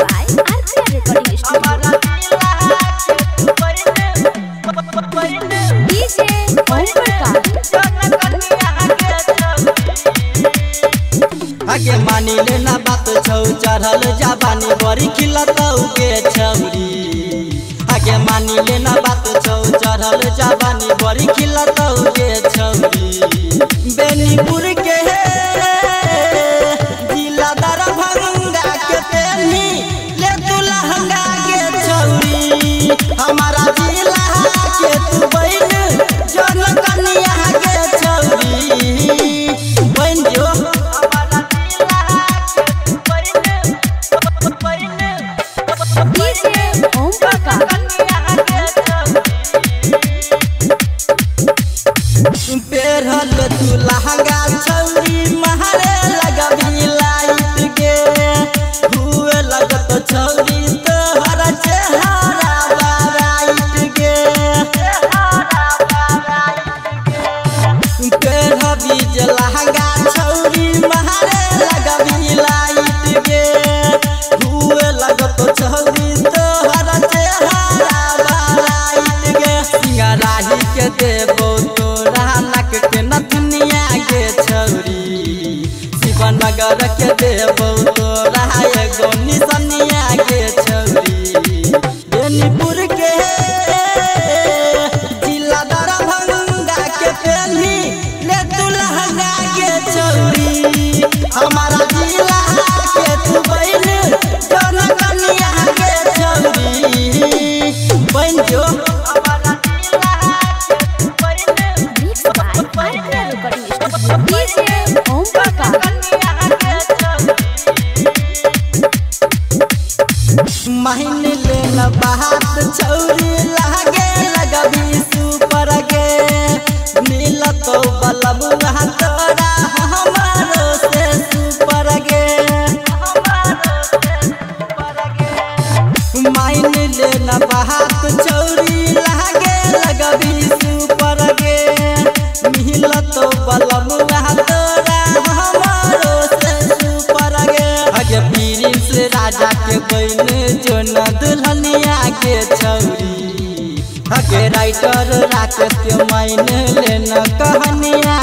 by RCR Recording Studio. DJ Om Prakash आगे मानी लेना बात छौ चढ़ल जवानी बड़ी खिलतौ के छौरी। आगे मानी लेना बात छौ चढ़ल जवानी बड़ी खिलतौ के छौरी। बेनीपुर के जिला दरभंगा के तेनी ले तू लहंगा के छौरी। हमारा जिला के तू बहन जन कन्या के छौरी। बहन जो DJ Om Prakash पेरहल तू लहंगा छौरी महरे लगबी लाइट के हुए लगत छौरी तोहर चेहरा बराइट के। पेरहबी जे लहंगा छौरी महरे लगबी लाइट के हुए लगत छौरी तोहर चेहरा बराइट के। सिंगराही के देबो के नथनिया के छौरी। शिवनगर के देबो तोरा एगो निसनिया के छौरी। बेनीपुर के जिला दरभंगा के पेन्ही ले तू लहंगा के छौरी। हमारा जिला के तू बहन जन कन्या के छौरी। बहन जो DJ Om Prakash महिन लेन बात छौरी लागे लगबी सुपर गे। मिलतो बलबुआ तोरा हमारो से सुपर गे। महिन लेन बात छौरी लागे लगबी सुपर गे। मिलतो बलबुआ तोरा हमारो से सुपर गे। आगे प्रिंस राजा के बहन जो न दुल्हनिया के छौरी। आगे राइटर राकेश के मायने लेना कहानिया